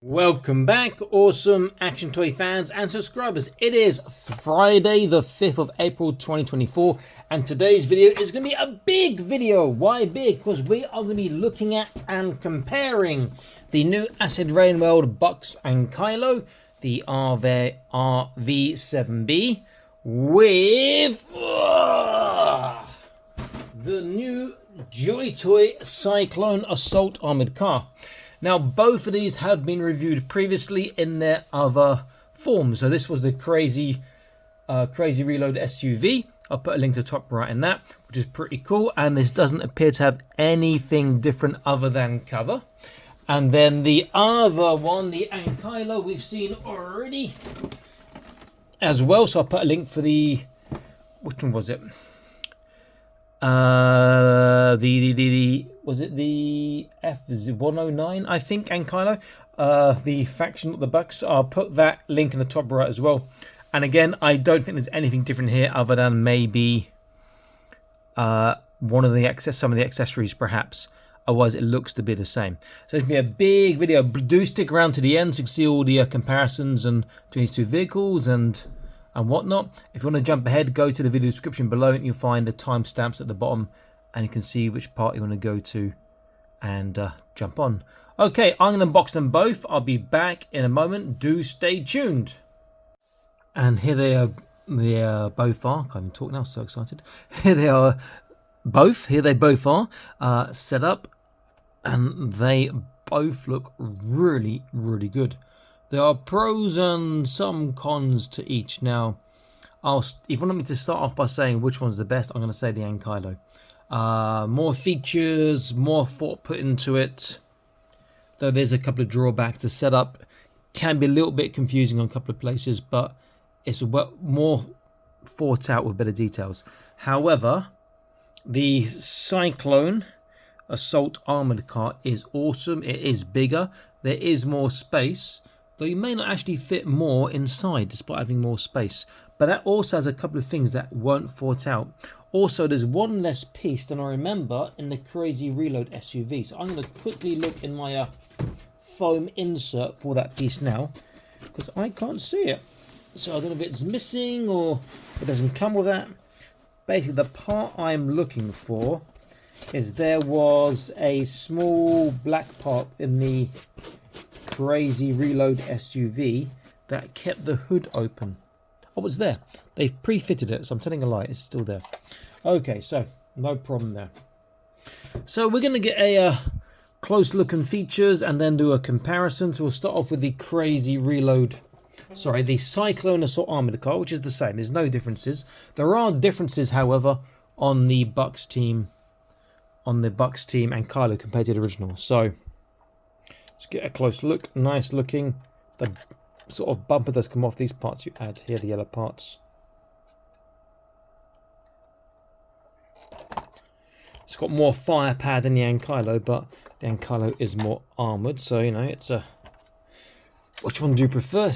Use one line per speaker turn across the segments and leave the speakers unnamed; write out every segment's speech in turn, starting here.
Welcome back, awesome action toy fans and subscribers. It is Friday the 5th of April 2024 and today's video is going to be a big video. Why big? Because we are going to be looking at and comparing the new Acid Rain World Bucks Ankylo, the RV7B, with the new Joytoy Cyclone Assault Armored car. Now, both of these have been reviewed previously in their other forms. So this was the Crazy Reload SUV. I'll put a link to the top right in that, which is pretty cool. And this doesn't appear to have anything different other than cover. And then the other one, the Ankylo, we've seen already as well. So I'll put a link for the, which one was it? Was it the F109, I think, Ankylo? The faction, not the Bucks. I'll put that link in the top right as well. And again, I don't think there's anything different here other than maybe some of the accessories, perhaps. Otherwise, it looks to be the same. So it's going to be a big video. Do stick around to the end so you can see all the comparisons and between these two vehicles and whatnot. If you want to jump ahead, go to the video description below and you'll find the timestamps at the bottom and you can see which part you want to go to and jump on. Okay, I'm going to unbox them both. I'll be back in a moment. Do stay tuned. And here they are. They both are. Can't even talk now. So excited. Here they are. Both. Here they both are set up, and they both look really, really good. There are pros and some cons to each. Now, if you want me to start off by saying which one's the best, I'm going to say the Ankylo. More features, more thought put into it. Though there's a couple of drawbacks. The setup can be a little bit confusing on a couple of places, but it's more thought out with better details. However, the Cyclone Assault Armored car is awesome. It is bigger. There is more space. Though you may not actually fit more inside despite having more space. But that also has a couple of things that weren't thought out. Also, there's one less piece than I remember in the Crazy Reload SUV. So I'm going to quickly look in my foam insert for that piece now, because I can't see it. So I don't know if it's missing or it doesn't come with that. Basically, the part I'm looking for is there was a small black part in the Crazy Reload SUV that kept the hood open. Oh, it's there. They've pre-fitted it, so I'm telling a lie. It's still there. Okay, so no problem there. So we're going to get a close look at features and then do a comparison. So we'll start off with the Crazy Reload. Sorry, the Cyclone Assault Armored car, which is the same. There's no differences. There are differences, however, on the Bucks team, Ankylo compared to the original. So let's get a close look. Nice looking. The sort of bumper does come off. These parts you add here, the yellow parts. It's got more firepower than the Ankylo, but the Ankylo is more armoured. So, you know, it's a... Which one do you prefer?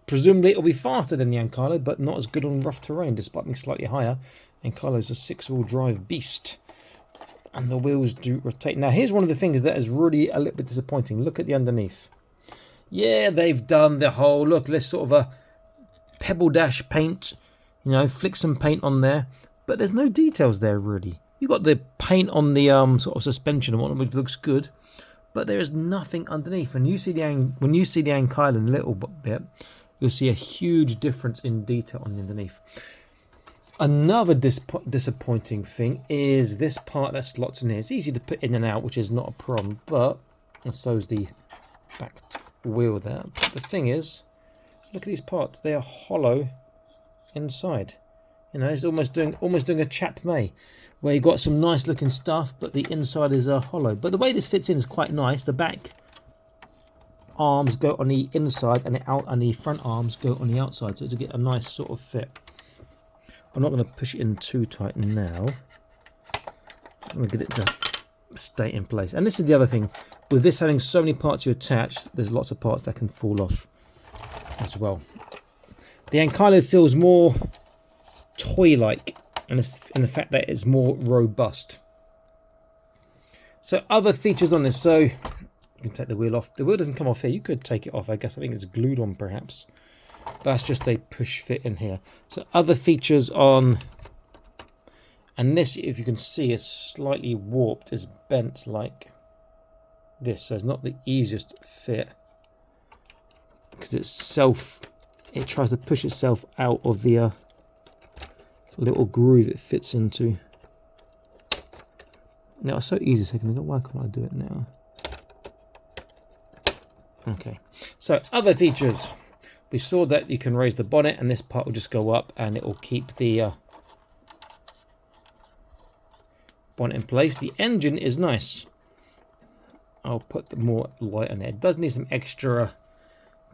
Presumably it'll be faster than the Ankylo, but not as good on rough terrain, despite being slightly higher. Ankylo's a 6-wheel drive beast. And the wheels do rotate. Now, here's one of the things that is really a little bit disappointing. Look at the underneath. Yeah, they've done the whole, look, let's sort of a pebble dash paint, you know, flick some paint on there. But there's no details there, really. You've got the paint on the sort of suspension and whatnot, which looks good. But there is nothing underneath. And when you see the Ankylo in a little bit, you'll see a huge difference in detail on the underneath. Another disappointing thing is this part that slots in here. It's easy to put in and out, which is not a problem, but and so is the back wheel there. But the thing is, look at these parts. They are hollow inside. You know, it's almost doing a chap may, where you've got some nice looking stuff, but the inside is hollow. But the way this fits in is quite nice. The back arms go on the inside, and the front arms go on the outside, so to get a nice sort of fit. I'm not going to push it in too tight now. I'm going to get it to stay in place. And this is the other thing. With this having so many parts you attach, there's lots of parts that can fall off as well. The Ankylo feels more toy-like in the fact that it's more robust. So other features on this. So You can take the wheel off. The wheel doesn't come off here. You could take it off. I guess I think it's glued on perhaps. That's just a push fit in here. So other features on, and this, if you can see, is slightly warped. It's bent like this. So it's not the easiest fit because it tries to push itself out of the little groove it fits into. Now it's so easy a second ago. Why can't I do it now? Okay, so other features. We saw that you can raise the bonnet and this part will just go up and it will keep the bonnet in place. The engine is nice. I'll put more light on it. It does need some extra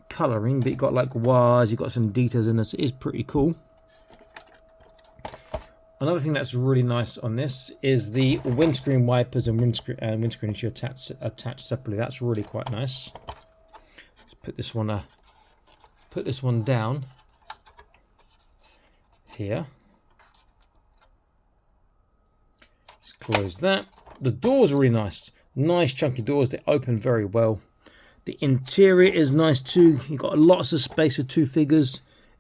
colouring, but you've got like wires, you've got some details in this. It is pretty cool. Another thing that's really nice on this is the windscreen wipers and windscreen which you attach separately. That's really quite nice. Put this one down here. Let's close that. The doors are really nice chunky doors. They open very well. The interior is nice too. You've got lots of space with two figures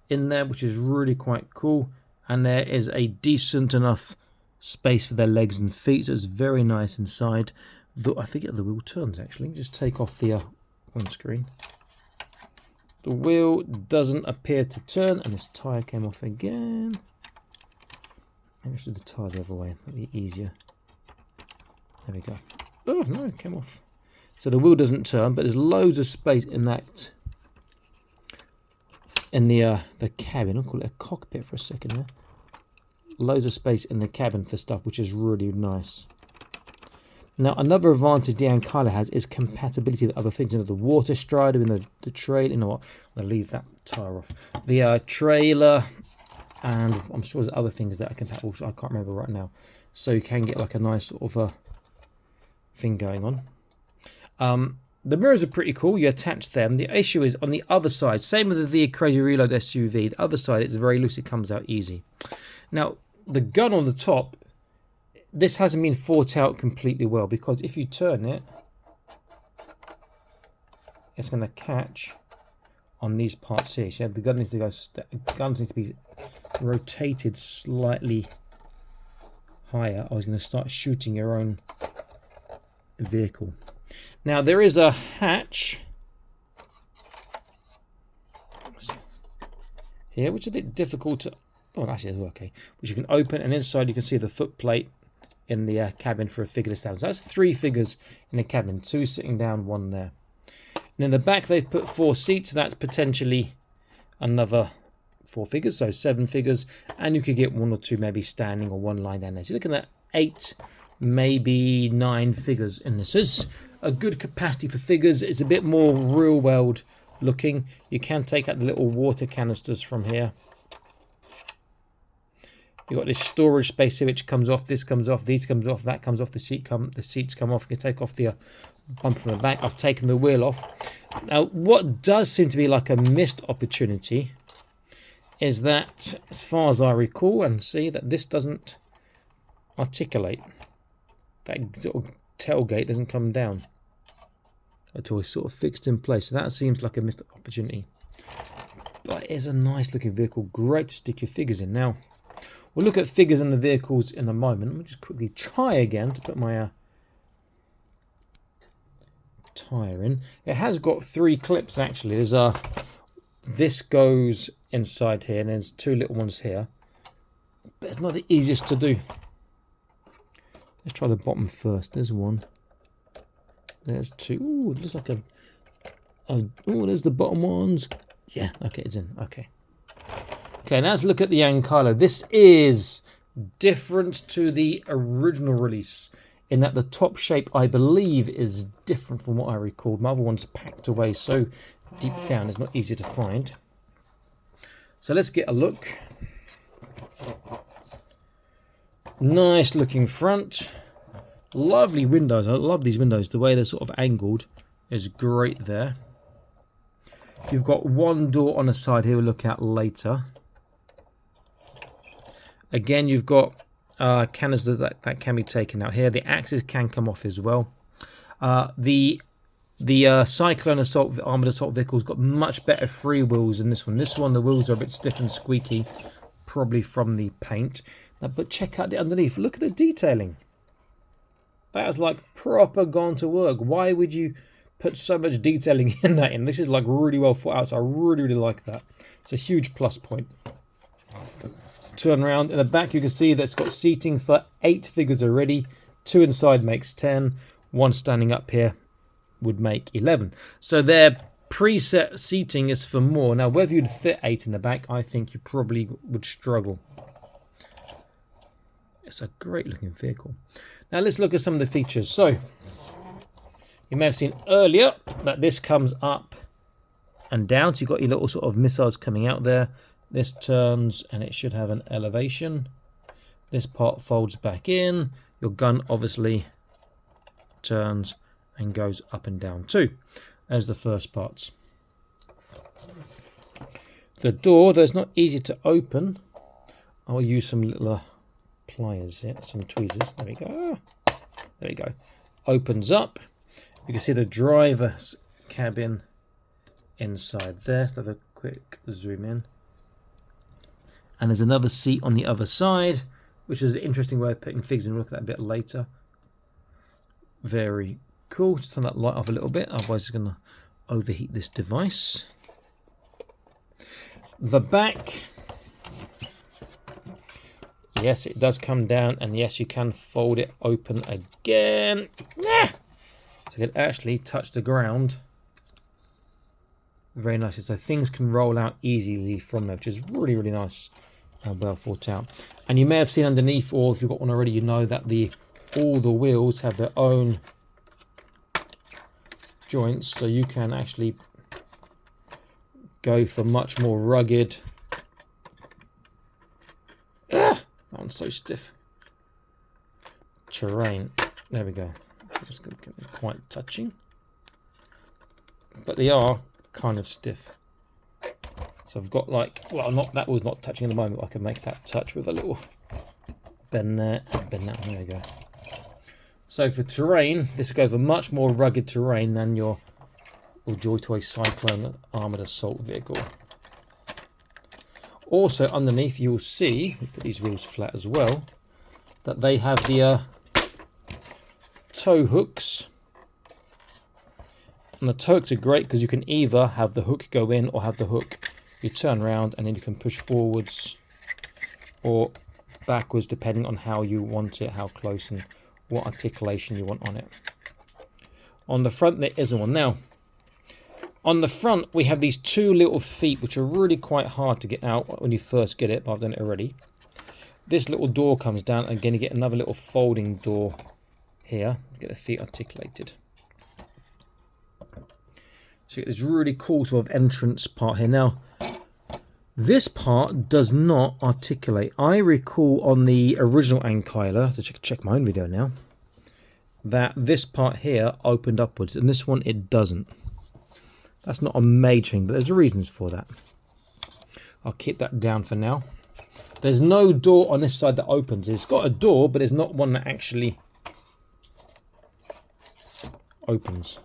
in there, which is really quite cool. And there is a decent enough space for their legs and feet, so it's very nice inside. I think the wheel turns actually. Just take off the windscreen. The wheel doesn't appear to turn, and this tyre came off again. Maybe I should do the tyre the other way, that'd be easier. There we go. Oh no, it came off. So the wheel doesn't turn, but there's loads of space in that, in the cabin. I'll call it a cockpit for a second there. Loads of space in the cabin for stuff, which is really nice. Now, another advantage the Ankylo has is compatibility with other things. You know, the water strider and the trailer. You know what? I'm going to leave that tire off. The trailer, and I'm sure there's other things that are compatible. So I can't remember right now. So you can get like a nice sort of thing going on. The mirrors are pretty cool. You attach them. The issue is on the other side. Same with the Crazy Reload SUV. The other side, it's very loose. It comes out easy. Now, the gun on the top, this hasn't been thought out completely well, because if you turn it, it's going to catch on these parts here. So the gun needs to go. Guns need to be rotated slightly higher. I was going to start shooting your own vehicle. Now there is a hatch here, which is a bit difficult to. Oh, actually, it's okay. Which you can open, and inside you can see the foot plate in the cabin for a figure to stand. So that's 3 figures in the cabin, 2 sitting down, 1 there. And in the back they've put 4 seats. That's potentially another 4 figures, so 7 figures, and you could get 1 or 2 maybe standing or 1 lying down there. So you're looking at 8, maybe 9 figures in this. Is a good capacity for figures. It's a bit more real world looking. You can take out the little water canisters from here. You've got this storage space here which comes off, this comes off, these comes off, that comes off, the seats come off. You can take off the bumper from the back. I've taken the wheel off. Now, what does seem to be like a missed opportunity is that, as far as I recall and see, that this doesn't articulate. That sort of tailgate doesn't come down at all. It's sort of fixed in place. So that seems like a missed opportunity. But it is a nice looking vehicle. Great to stick your figures in. Now, we'll look at figures in the vehicles in a moment. Let me just quickly try again to put my tyre in. It has got 3 clips actually. There's this goes inside here, and there's 2 little ones here. But it's not the easiest to do. Let's try the bottom first. There's 1. There's 2. Ooh, it looks like oh, there's the bottom ones. Yeah, okay, it's in. Okay. Okay, now let's look at the Ankylo. This is different to the original release in that the top shape, I believe, is different from what I recalled. My other one's packed away so deep down it's not easy to find. So let's get a look. Nice looking front. Lovely windows. I love these windows. The way they're sort of angled is great there. You've got 1 door on the side here we'll look at later. Again, you've got canisters that can be taken out here. The axles can come off as well. The The Cyclone Armored Assault Vehicle's got much better free wheels than this one. This one, the wheels are a bit stiff and squeaky, probably from the paint. Now, but check out the underneath. Look at the detailing. That is like proper gone to work. Why would you put so much detailing in that? And this is like really well thought out, so I really, really like that. It's a huge plus point. Turn around. In the back, you can see that it's got seating for 8 figures already. 2 inside makes 10. 1 standing up here would make 11. So their preset seating is for more. Now, whether you'd fit 8 in the back, I think you probably would struggle. It's a great looking vehicle. Now let's look at some of the features. So you may have seen earlier that this comes up and down. So you've got your little sort of missiles coming out there. This turns and it should have an elevation. This part folds back in. Your gun obviously turns and goes up and down too, as the first parts. The door, though it's not easy to open, I'll use some little pliers here, some tweezers. There we go. There we go. Opens up. You can see the driver's cabin inside there. Let's have a quick zoom in. And there's another seat on the other side, which is an interesting way of putting things in. We'll look at that a bit later. Very cool. Just turn that light off a little bit, otherwise it's going to overheat this device. The back, yes, it does come down, and yes, you can fold it open again. So you can actually touch the ground very nicely, so things can roll out easily from there, which is really, really nice and well thought out. And you may have seen underneath, or if you've got one already, you know that all the wheels have their own joints, so you can actually go for much more rugged. That one's so stiff. Terrain. There we go. I'm just going to get them quite touching, but they are kind of stiff. So I've got like, well, not that was not touching at the moment. I can make that touch with a little bend there and bend that one. There we go. So for terrain, this will go for much more rugged terrain than your Joytoy Cyclone Armored Assault Vehicle. Also underneath, you'll see, we put these wheels flat as well, that they have the tow hooks. And the tow hooks are great because you can either have the hook go in or have the hook you turn around, and then you can push forwards or backwards depending on how you want it, how close and what articulation you want on it. On the front there isn't one. Now on the front we have these 2 little feet which are really quite hard to get out when you first get it, but I've done it already. This little door comes down, and again you get another little folding door here, get the feet articulated. So you get this really cool sort of entrance part here. Now this part does not articulate. I recall on the original Ankylo, to check my own video now, that this part here opened upwards, and this one it doesn't. That's not a major thing, but there's reasons for that. I'll keep that down for now. There's no door on this side that opens. It's got a door, but there's not one that actually opens.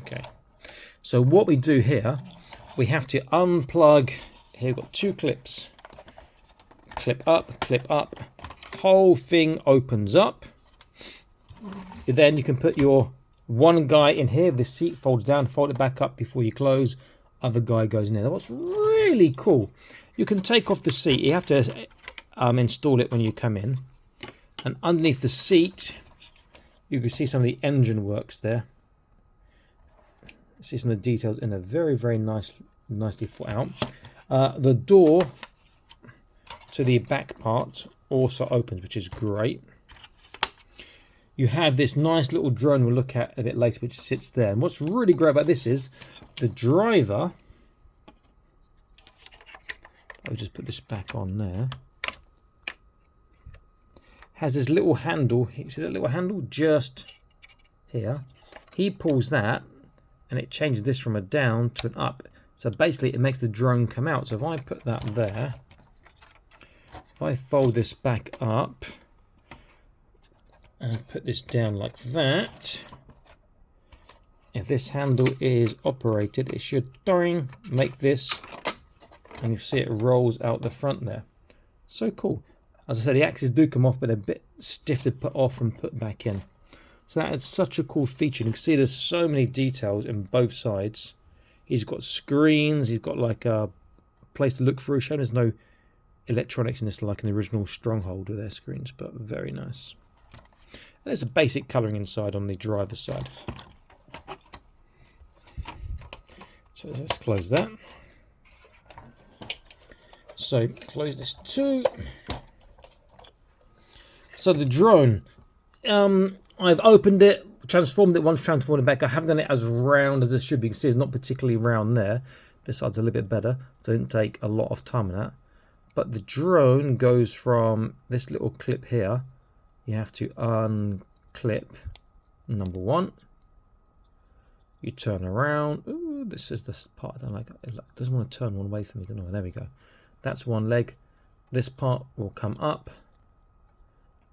Okay, so what we do here, we have to unplug. Here we've got 2 clips. Clip up, whole thing opens up. Then you can put your one guy in here. The seat folds down, fold it back up before you close. Other guy goes in there. What's really cool, you can take off the seat. You have to install it when you come in, and underneath the seat you can see some of the engine works there. See some of the details in there. Very, very nicely thought out. The door to the back part also opens, which is great. You have this nice little drone we'll look at a bit later, which sits there. And what's really great about this is the driver. I'll just put this back on there. Has this little handle. You see that little handle just here? He pulls that, and it changes this from a down to an up. So basically it makes the drone come out. So if I put that there, if I fold this back up, and put this down like that. If this handle is operated, it should make this, and you see it rolls out the front there. So cool. As I said, the axes do come off, but they're a bit stiff to put off and put back in. So that is such a cool feature. You can see there's so many details in both sides. He's got screens, he's got like a place to look through. Showing there's no electronics in this like an original Stronghold with their screens, but very nice. And there's a basic colouring inside on the driver's side. So let's close that. So close this too. So the drone, I've opened it, transformed it once, transformed it back. I haven't done it as round as this should be. You can see it's not particularly round there. This side's a little bit better, so it didn't take a lot of time on that. But the drone goes from this little clip here. You have to unclip number one. You turn around. Ooh, this is the part I don't like. It doesn't want to turn one way for me. No, there we go. That's one leg. This part will come up.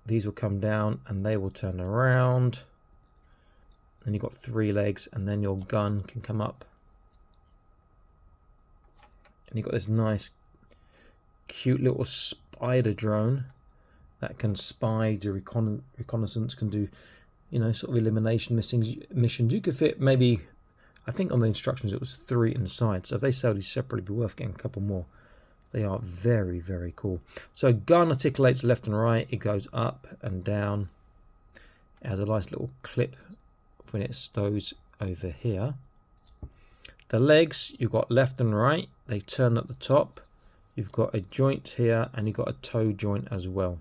These will come down and they will turn around. And you've got 3 legs, and then your gun can come up. And you've got this nice, cute little spider drone that can spy, do reconnaissance, can do, you know, sort of elimination missions. You could fit maybe, I think on the instructions it was 3 inside. So if they sell these separately, it'd be worth getting a couple more. They are very, very cool. So gun articulates left and right. It goes up and down. It has a nice little clip when it stows over here. The legs, you've got left and right. They turn at the top. You've got a joint here, and you've got a toe joint as well.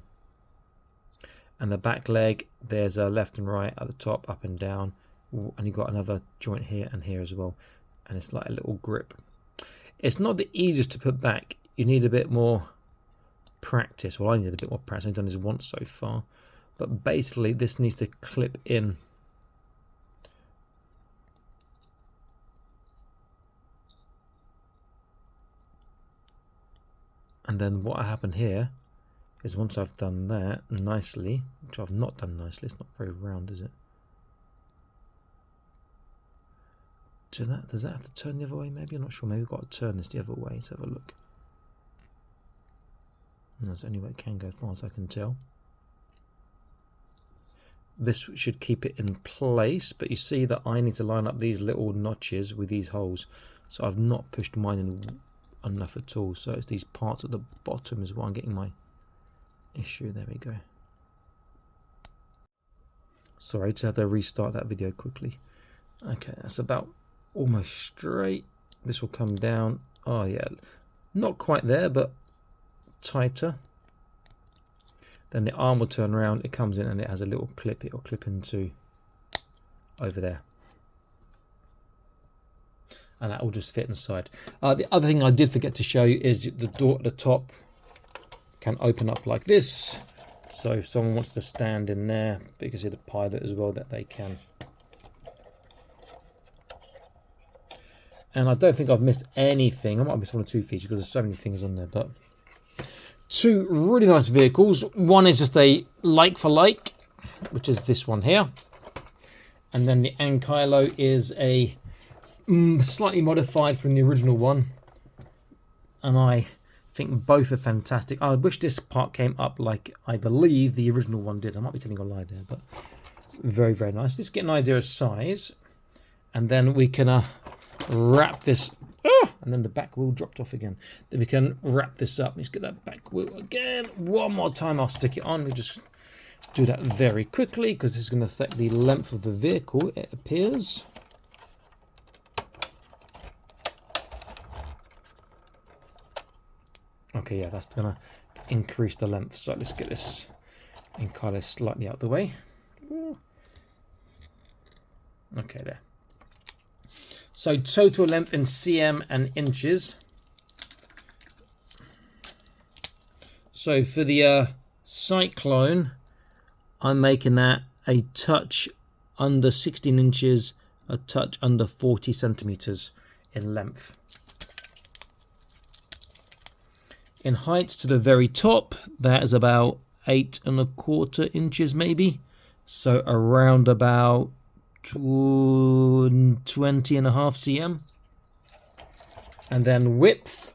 And the back leg, there's a left and right at the top, up and down. And you've got another joint here and here as well. And it's like a little grip. It's not the easiest to put back. You need a bit more practice. Well, I need a bit more practice. I've done this once so far. But basically, this needs to clip in. And then what happened here is once I've done that nicely, which I've not done nicely, it's not very round, is it? Does that have to turn the other way maybe? I'm not sure. Maybe we've got to turn this the other way. Let's have a look. And that's the only way it can go, as far as I can tell. This should keep it in place, but you see that I need to line up these little notches with these holes. So I've not pushed mine in enough at all, so it's these parts at the bottom is what I'm getting my issue. There we go. Sorry, just had to restart that video quickly. Okay, that's about almost straight. This will come down. Oh yeah, not quite there, but tighter. Then the arm will turn around, it comes in and it has a little clip. It'll clip into over there. And that will just fit inside. The other thing I did forget to show you is the door at the top can open up like this. So if someone wants to stand in there, you can see the pilot as well, that they can. And I don't think I've missed anything. I might have missed 1 or 2 features because there's so many things on there. But 2 really nice vehicles. One is just a like for like, which is this one here. And then the Ankylo is a slightly modified from the original one, and I think both are fantastic. I wish this part came up like I believe the original one did. I might be telling a lie there, but very, very nice. Let's get an idea of size, and then we can wrap this. And then the back wheel dropped off again. Then we can wrap this up. Let's get that back wheel again. One more time, I'll stick it on. We just do that very quickly because this is going to affect the length of the vehicle, it appears. Okay, yeah, that's going to increase the length. So let's get this Ankylo slightly out the way. Okay, there. So total length in cm and inches. So for the Cyclone, I'm making that a touch under 16 inches, a touch under 40 centimeters in length. In height to the very top, that is about 8¼ inches maybe. So around about 20.5 cm. And then width,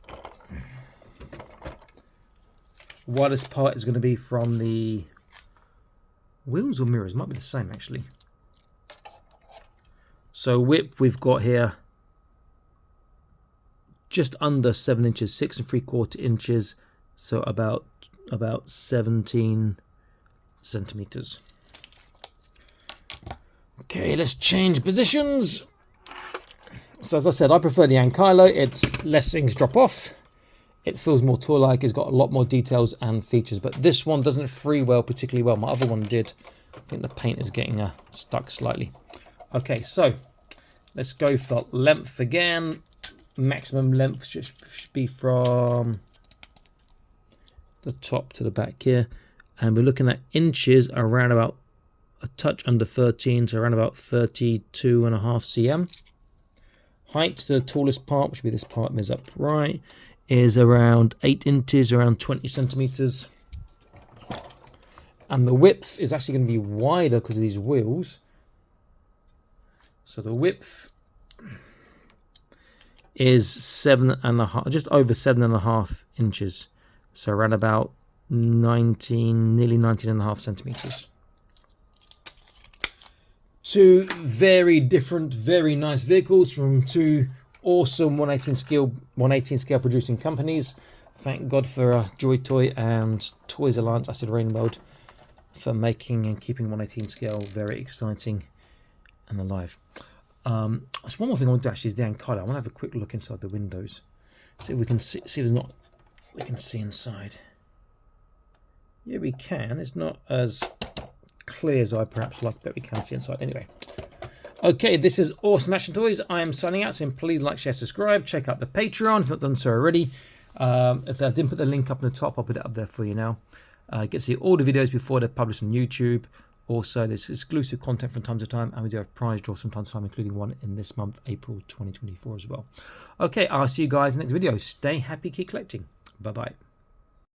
widest part is going to be from the wheels or mirrors, might be the same actually. So width we've got here just under 7 inches, 6 3/4 inches, so about 17 centimeters. Okay, let's change positions. So as I said, I prefer the Ankylo. It's less things drop off. It feels more toy-like. It's got a lot more details and features, but this one doesn't freewheel particularly well. My other one did. I think the paint is getting stuck slightly. Okay, so let's go for length again. Maximum length should be from the top to the back here, and we're looking at inches around about a touch under 13, so around about 32.5 cm. Height to the tallest part, which would be this part is upright, is around 8 inches, around 20 centimeters. And the width is actually going to be wider because of these wheels. So the width is 7.5, just over 7.5 inches. So around about 19, nearly 19.5 centimeters. Two very different, very nice vehicles from two awesome 118 scale producing companies. Thank God for Joytoy and Toys Alliance Acid Rain Mode for making and keeping 118 scale very exciting and alive. There's one more thing I want to do actually is the Ankylo. I want to have a quick look inside the windows, see if we can see if there's not we can see inside. Yeah, we can. It's not as clear as I perhaps like, but we can see inside anyway. Okay, this is Awesome Action Toys. I am signing out, so please like, share, subscribe. Check out the Patreon if you've not done so already. If I didn't put the link up in the top, I'll put it up there for you now. Get to see all the videos before they're published on YouTube. Also, there's exclusive content from time to time, and we do have prize draws from time to time, including one in this month, April 2024 as well. Okay, I'll see you guys in the next video. Stay happy, keep collecting. Bye-bye.